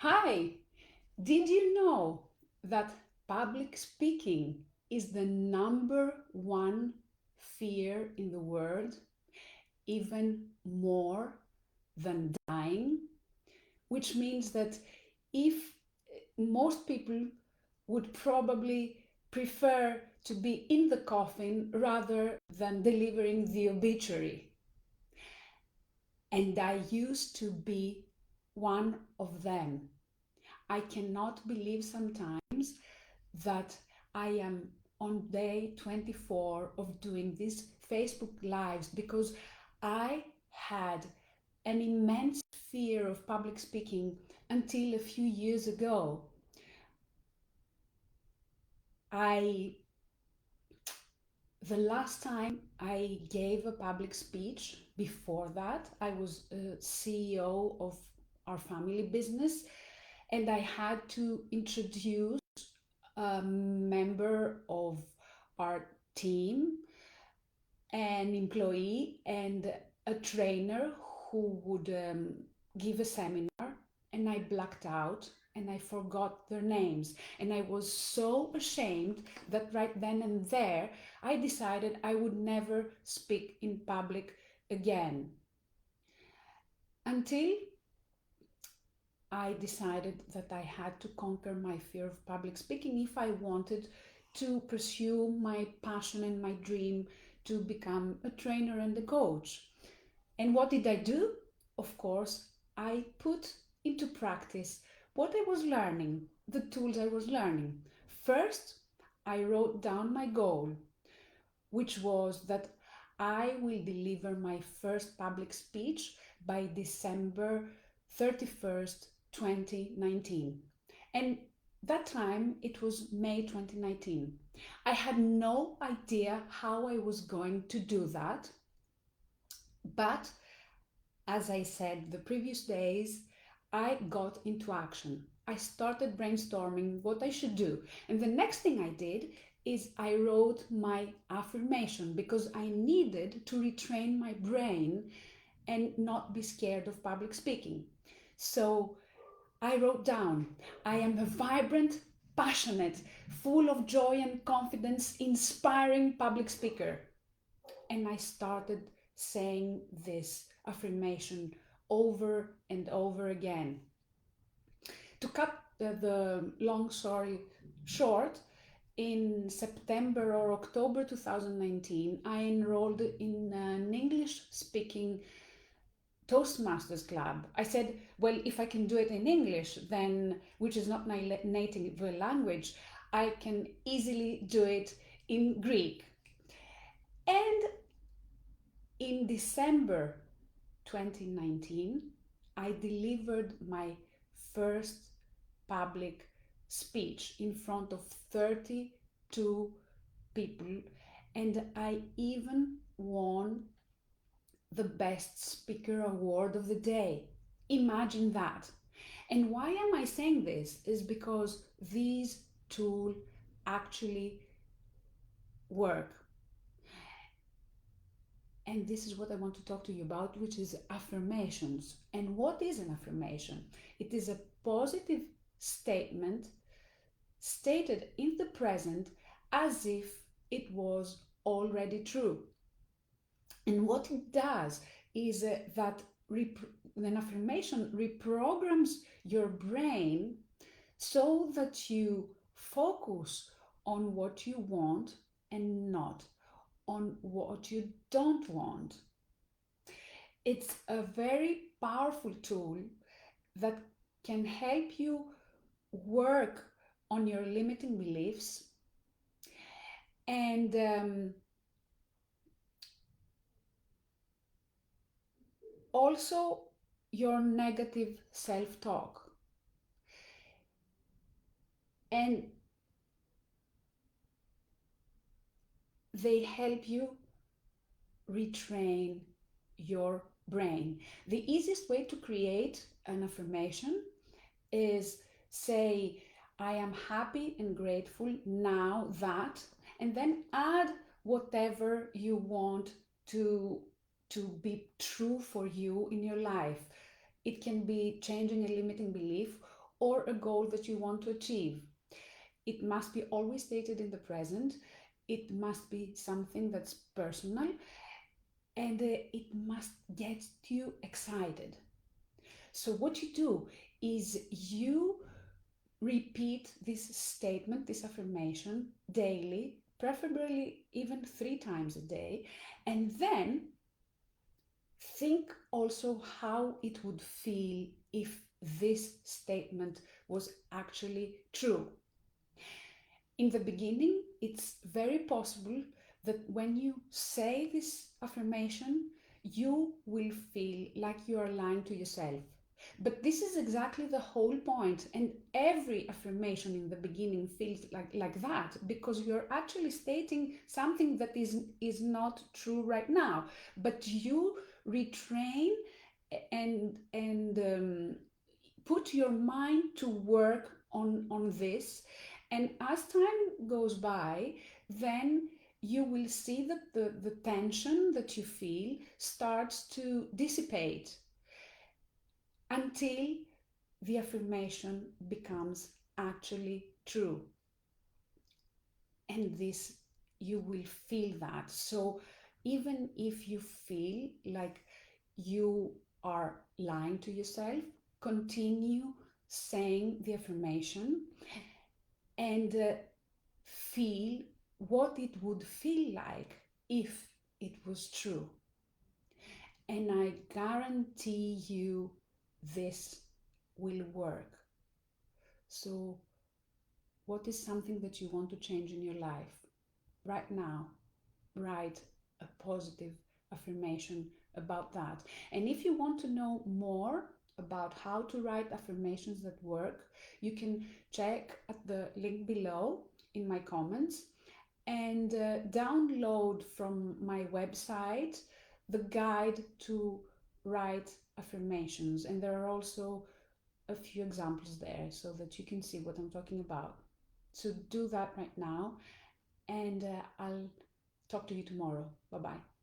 Hi, did you know that public speaking is the number one fear in the world, even more than dying? Which means that if most people would probably prefer to be in the coffin rather than delivering the obituary. And I used to be one of them. I cannot believe sometimes that I am on day 24 of doing these Facebook Lives because I had an immense fear of public speaking until a few years ago. I the last time I gave a public speech, before that I was a CEO of our family business, and I had to introduce a member of our team, an employee, and a trainer who would give a seminar, and I blacked out and I forgot their names. And I was so ashamed that right then and there I decided I would never speak in public again until I decided that I had to conquer my fear of public speaking if I wanted to pursue my passion and my dream to become a trainer and a coach. And what did I do? Of course, I put into practice what I was learning, the tools I was learning. First, I wrote down my goal, which was that I will deliver my first public speech by December 31st, 2019. And that time it was May 2019. I had no idea how I was going to do that, but as I said the previous days, I got into action. I started brainstorming what I should do. And the next thing I did is I wrote my affirmation because I needed to retrain my brain and not be scared of public speaking. So I wrote down, I am a vibrant, passionate, full of joy and confidence, inspiring public speaker. And I started saying this affirmation over and over again. To cut the long story short, in September or October 2019, I enrolled in an English speaking Toastmasters club. I said, well, if I can do it in English, then, which is not my native language, I can easily do it in Greek. And in December 2019, I delivered my first public speech in front of 32 people, and I even won the Best Speaker Award of the day. Imagine that. And why am I saying this? Is because these tools actually work. And this is what I want to talk to you about, which is affirmations. And what is an affirmation? It is a positive statement stated in the present as if it was already true. And what it does is that an affirmation reprograms your brain so that you focus on what you want and not on what you don't want. It's a very powerful tool that can help you work on your limiting beliefs and also your negative self-talk. And they help you retrain your brain. The easiest way to create an affirmation is say, I am happy and grateful now that, and then add whatever you want to be true for you in your life. It can be changing a limiting belief, or a goal that you want to achieve. It must be always stated in the present. It must be something that's personal, and it must get you excited. So, what you do is you repeat this statement, this affirmation daily, preferably even 3 times a day, and then think also how it would feel if this statement was actually true. In the beginning, it's very possible that when you say this affirmation, you will feel like you are lying to yourself. But this is exactly the whole point, and every affirmation in the beginning feels like that, because you're actually stating something that is not true right now. But you retrain and put your mind to work on this, and as time goes by, then you will see that the tension that you feel starts to dissipate until the affirmation becomes actually true. And this, you will feel that. So even if you feel like you are lying to yourself, continue saying the affirmation and feel what it would feel like if it was true. And I guarantee you this will work. So, what is something that you want to change in your life right now? Write a positive affirmation about that. And if you want to know more about how to write affirmations that work, you can check at the link below in my comments and download from my website the guide to write affirmations. And there are also a few examples there so that you can see what I'm talking about. So do that right now, and I'll talk to you tomorrow. Bye bye.